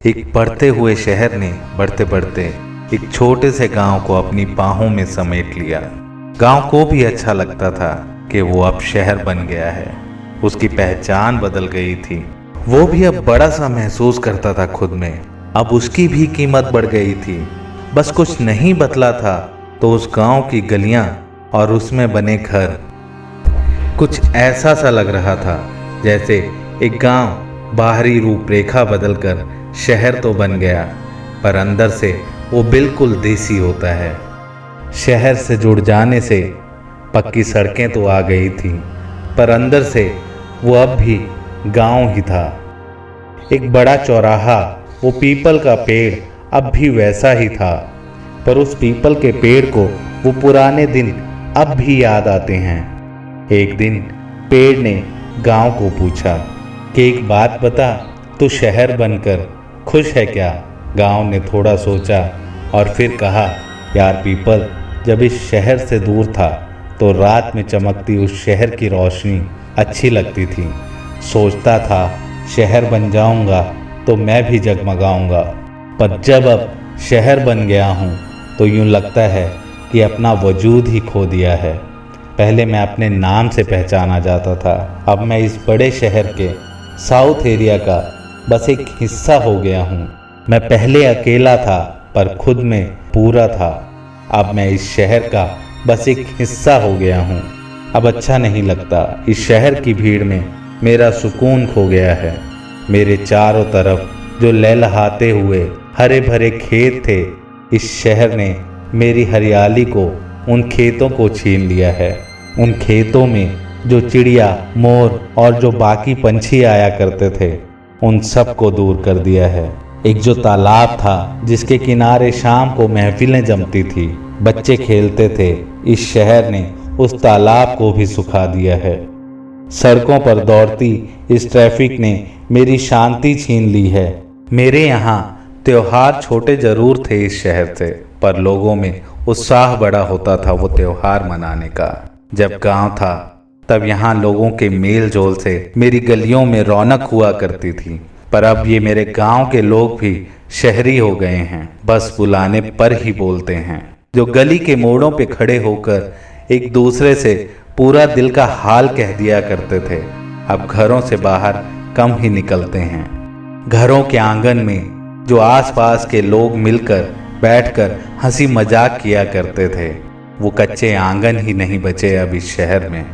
एक बढ़ते हुए शहर ने बढ़ते बढ़ते एक छोटे से गांव को अपनी बाहों में समेट लिया। गांव को भी अच्छा लगता था कि वो अब शहर बन गया है। उसकी पहचान बदल गई थी। वो भी अब बड़ा सा महसूस करता था खुद में। अब उसकी भी कीमत बढ़ गई थी। बस कुछ नहीं बदला था तो उस गांव की गलियां और उसमें बने घर कुछ ऐसा सा लग रहा था जैसे एक गांव बाहरी रूपरेखा बदलकर शहर तो बन गया, पर अंदर से वो बिल्कुल देसी होता है। शहर से जुड़ जाने से पक्की सड़कें तो आ गई थी, पर अंदर से वो अब भी गांव ही था। एक बड़ा चौराहा, वो पीपल का पेड़ अब भी वैसा ही था, पर उस पीपल के पेड़ को वो पुराने दिन अब भी याद आते हैं। एक दिन पेड़ ने गांव को पूछा कि एक बात बता, तू शहर बनकर खुश है क्या? गांव ने थोड़ा सोचा और फिर कहा, यार पीपल, जब इस शहर से दूर था तो रात में चमकती उस शहर की रोशनी अच्छी लगती थी। सोचता था शहर बन जाऊंगा तो मैं भी जगमगाऊंगा, पर जब अब शहर बन गया हूँ तो यूँ लगता है कि अपना वजूद ही खो दिया है। पहले मैं अपने नाम से पहचाना जाता था, अब मैं इस बड़े शहर के साउथ एरिया का बस एक हिस्सा हो गया हूँ। मैं पहले अकेला था पर खुद में पूरा था, अब मैं इस शहर का बस एक हिस्सा हो गया हूँ। अब अच्छा नहीं लगता, इस शहर की भीड़ में मेरा सुकून खो गया है। मेरे चारों तरफ जो लहलहाते हुए हरे भरे खेत थे, इस शहर ने मेरी हरियाली को, उन खेतों को छीन लिया है। उन खेतों में जो चिड़िया, मोर और जो बाकी पंछी आया करते थे, उन सब को दूर कर दिया है। एक जो तालाब था जिसके किनारे शाम को महफिलें जमती थी, बच्चे खेलते थे, इस शहर ने उस तालाब को भी सुखा दिया है। सड़कों पर दौड़ती इस ट्रैफिक ने मेरी शांति छीन ली है। मेरे यहाँ त्योहार छोटे जरूर थे इस शहर से, पर लोगों में उत्साह बड़ा होता था वो त्योहार मनाने का। जब गांव था तब यहाँ लोगों के मेल जोल से मेरी गलियों में रौनक हुआ करती थी, पर अब ये मेरे गांव के लोग भी शहरी हो गए हैं, बस बुलाने पर ही बोलते हैं। जो गली के मोड़ों पे खड़े होकर एक दूसरे से पूरा दिल का हाल कह दिया करते थे, अब घरों से बाहर कम ही निकलते हैं। घरों के आंगन में जो आसपास के लोग मिलकर बैठकर हंसी मजाक किया करते थे, वो कच्चे आंगन ही नहीं बचे अब इस शहर में।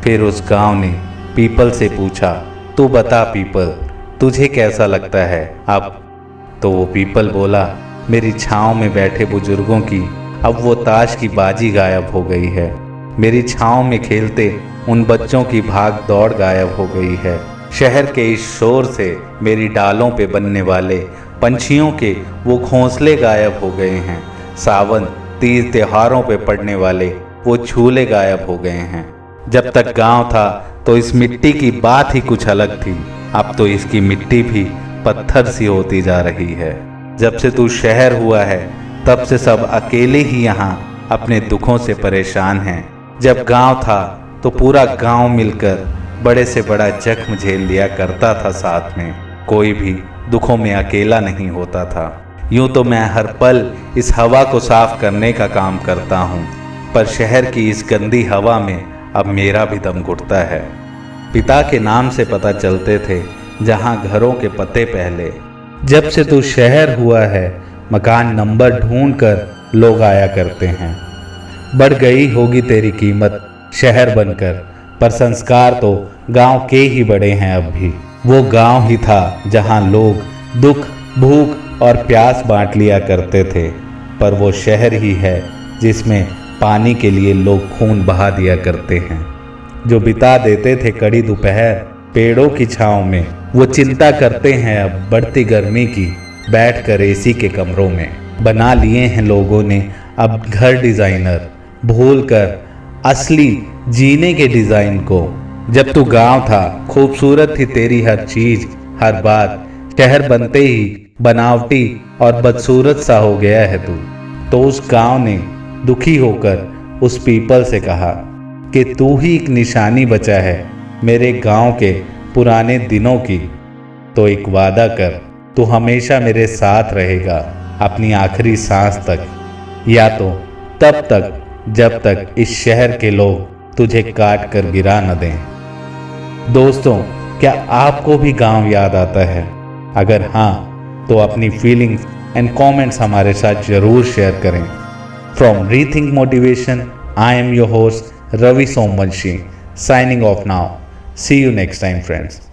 फिर उस गांव ने पीपल से पूछा, तू बता पीपल, तुझे कैसा लगता है अब? तो वो पीपल बोला, मेरी छांव में बैठे बुजुर्गों की अब वो ताश की बाजी गायब हो गई है। मेरी छांव में खेलते उन बच्चों की भाग दौड़ गायब हो गई है। शहर के इस शोर से मेरी डालों पे बनने वाले पंछियों के वो घोंसले गायब हो गए हैं। सावन, तीज त्योहारों पे पड़ने वाले वो झूले गायब हो गए हैं। जब तक गांव था तो इस मिट्टी की बात ही कुछ अलग थी, अब तो इसकी मिट्टी भी पत्थर सी होती जा रही है। जब से तू शहर हुआ है तब से सब अकेले ही यहाँ अपने दुखों से परेशान हैं। जब गांव था तो पूरा गांव मिलकर बड़े से बड़ा जख्म झेल लिया करता था साथ में, कोई भी दुखों में अकेला नहीं होता था। यूं तो मैं हर पल इस हवा को साफ करने का काम करता हूँ, पर शहर की इस गंदी हवा में अब मेरा भी दम घुटता है। पिता के नाम से पता चलते थे जहाँ घरों के पते पहले। जब से तू शहर हुआ है मकान नंबर ढूंढ कर लोग आया करते हैं। बढ़ गई होगी तेरी कीमत शहर बनकर, पर संस्कार तो गांव के ही बड़े हैं अब भी। वो गांव ही था जहाँ लोग दुख, भूख और प्यास बांट लिया करते थे, पर वो शहर ही है जिसमें पानी के लिए लोग खून बहा दिया करते हैं। जो बिता देते थे कड़ी दोपहर पेड़ों की छांव में, वो चिंता करते हैं अब बढ़ती गर्मी की बैठकर एसी के कमरों में। बना लिए हैं लोगों ने अब घर डिजाइनर, भूलकर असली जीने के डिजाइन को। जब तू गांव था खूबसूरत थी तेरी हर चीज, हर बात। शहर बनते ही बनावटी और बदसूरत सा हो गया है तू। तो उस गांव ने दुखी होकर उस पीपल से कहा कि तू ही एक निशानी बचा है मेरे गांव के पुराने दिनों की, तो एक वादा कर, तू हमेशा मेरे साथ रहेगा अपनी आखिरी सांस तक, या तो तब तक जब तक इस शहर के लोग तुझे काट कर गिरा न दें। दोस्तों, क्या आपको भी गांव याद आता है? अगर हाँ, तो अपनी फीलिंग्स एंड कमेंट्स हमारे साथ जरूर शेयर करें। From rethink motivation, I am your host Ravi Somvanshi, signing off now. See you next time, friends.